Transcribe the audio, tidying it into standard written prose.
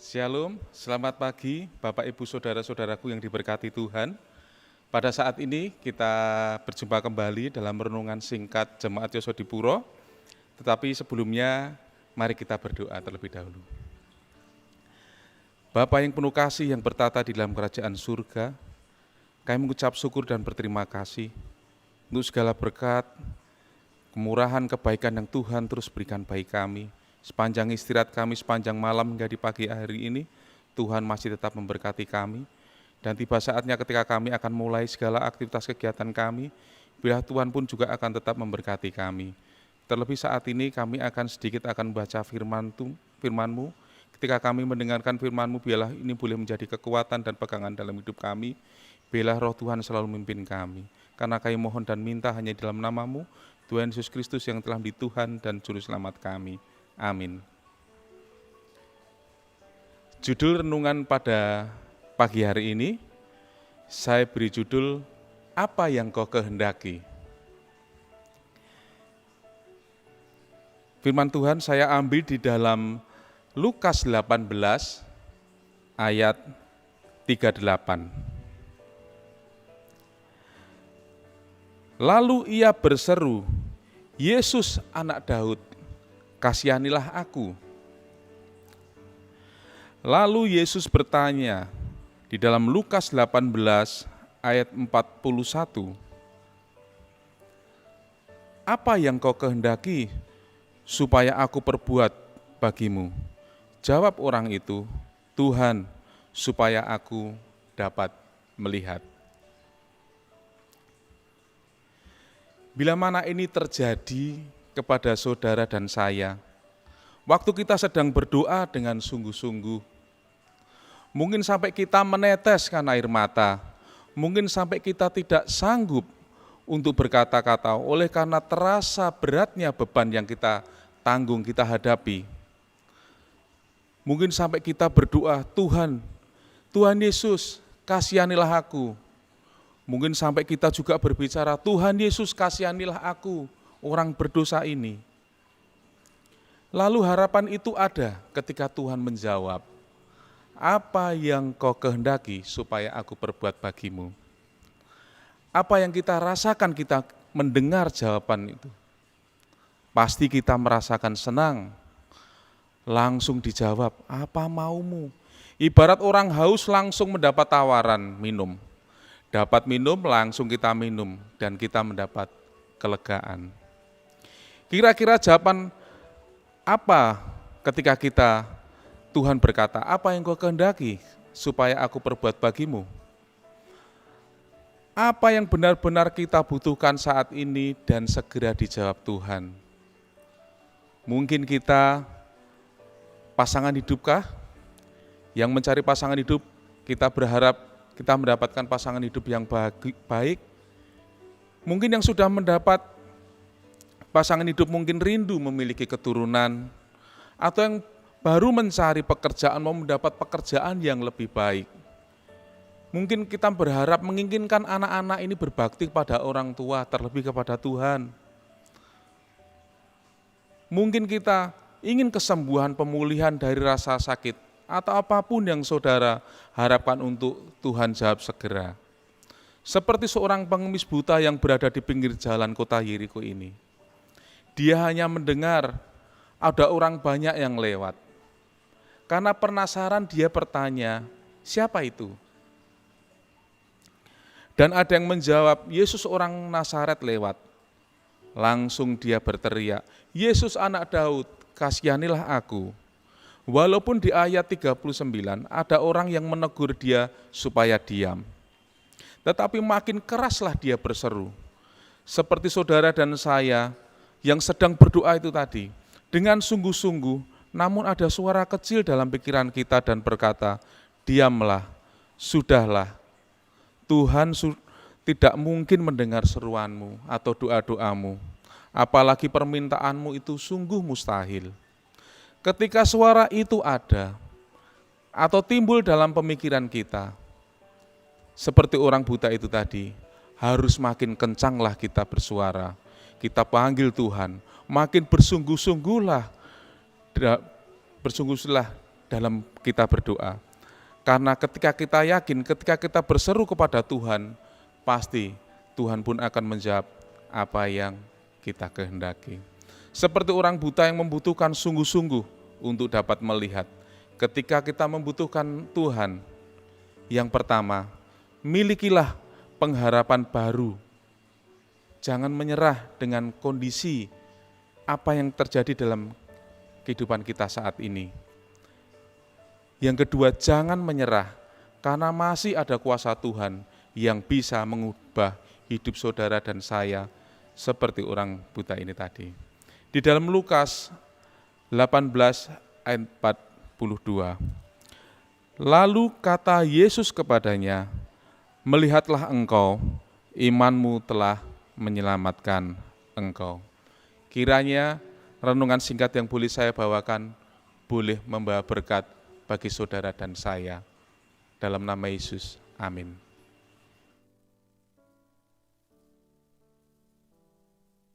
Shalom, selamat pagi Bapak Ibu Saudara-saudaraku yang diberkati Tuhan. Pada saat ini kita berjumpa kembali dalam renungan singkat Jemaat Yosodipuro. Tetapi sebelumnya mari kita berdoa terlebih dahulu. Bapa yang penuh kasih yang bertata di dalam kerajaan surga, kami mengucap syukur dan berterima kasih untuk segala berkat, kemurahan, kebaikan yang Tuhan terus berikan bagi kami. Sepanjang istirahat kami, sepanjang malam hingga di pagi hari ini, Tuhan masih tetap memberkati kami. Dan tiba saatnya ketika kami akan mulai segala aktivitas kegiatan kami, biarlah Tuhan pun juga akan tetap memberkati kami. Terlebih saat ini kami akan sedikit membaca firman-Mu. Ketika kami mendengarkan firman-Mu, biarlah ini boleh menjadi kekuatan dan pegangan dalam hidup kami. Biarlah roh Tuhan selalu memimpin kami. Karena kami mohon dan minta hanya di dalam nama-Mu, Tuhan Yesus Kristus yang telah menjadi Tuhan dan Juru Selamat kami. Amin. Judul renungan pada pagi hari ini, saya beri judul, Apa yang Kau Kehendaki? Firman Tuhan saya ambil di dalam Lukas 18 ayat 38. Lalu ia berseru, Yesus anak Daud, kasihanilah aku. Lalu Yesus bertanya di dalam Lukas 18 ayat 41. Apa yang kau kehendaki supaya aku perbuat bagimu? Jawab orang itu, Tuhan, supaya aku dapat melihat. Bila mana ini terjadi kepada saudara dan saya, waktu kita sedang berdoa dengan sungguh-sungguh, mungkin sampai kita meneteskan air mata, mungkin sampai kita tidak sanggup untuk berkata-kata oleh karena terasa beratnya beban yang kita tanggung, kita hadapi. Mungkin sampai kita berdoa, Tuhan Yesus, kasihanilah aku. Mungkin sampai kita juga berbicara, Tuhan Yesus, kasihanilah aku, orang berdosa ini. Lalu harapan itu ada ketika Tuhan menjawab, apa yang kau kehendaki supaya aku perbuat bagimu? Apa yang kita rasakan kita mendengar jawaban itu? Pasti kita merasakan senang. Langsung dijawab, apa maumu? Ibarat orang haus langsung mendapat tawaran minum. Dapat minum, langsung kita minum dan kita mendapat kelegaan. Kira-kira jawaban apa ketika Tuhan berkata, apa yang kau kehendaki supaya aku perbuat bagimu? Apa yang benar-benar kita butuhkan saat ini dan segera dijawab Tuhan? Mungkin kita pasangan hidupkah? Yang mencari pasangan hidup, kita berharap kita mendapatkan pasangan hidup yang baik. Mungkin yang sudah mendapat pasangan hidup mungkin rindu memiliki keturunan, atau yang baru mencari pekerjaan mau mendapat pekerjaan yang lebih baik. Mungkin kita berharap menginginkan anak-anak ini berbakti kepada orang tua, terlebih kepada Tuhan. Mungkin kita ingin kesembuhan, pemulihan dari rasa sakit, atau apapun yang saudara harapkan untuk Tuhan jawab segera. Seperti seorang pengemis buta yang berada di pinggir jalan kota Yeriko ini. Dia hanya mendengar ada orang banyak yang lewat. Karena penasaran dia bertanya, siapa itu? Dan ada yang menjawab, Yesus orang Nazaret lewat. Langsung dia berteriak, Yesus anak Daud, kasihanilah aku. Walaupun di ayat 39 ada orang yang menegur dia supaya diam. Tetapi makin keraslah dia berseru. Seperti saudara dan saya yang sedang berdoa itu tadi, dengan sungguh-sungguh, namun ada suara kecil dalam pikiran kita dan berkata, diamlah, sudahlah, Tuhan tidak mungkin mendengar seruanmu atau doa-doamu, apalagi permintaanmu itu sungguh mustahil. Ketika suara itu ada atau timbul dalam pemikiran kita, seperti orang buta itu tadi, harus makin kencanglah kita bersuara. Kita panggil Tuhan, makin bersungguh-sungguhlah dalam kita berdoa. Karena ketika kita yakin, ketika kita berseru kepada Tuhan, pasti Tuhan pun akan menjawab apa yang kita kehendaki. Seperti orang buta yang membutuhkan sungguh-sungguh untuk dapat melihat. Ketika kita membutuhkan Tuhan, yang pertama, milikilah pengharapan baru. Jangan menyerah dengan kondisi apa yang terjadi dalam kehidupan kita saat ini. Yang kedua, jangan menyerah, karena masih ada kuasa Tuhan yang bisa mengubah hidup saudara dan saya seperti orang buta ini tadi. Di dalam Lukas 18 ayat 42, lalu kata Yesus kepadanya, melihatlah engkau, imanmu telah menyelamatkan engkau. Kiranya renungan singkat yang boleh saya bawakan boleh membawa berkat bagi saudara dan saya. Dalam nama Yesus, amin.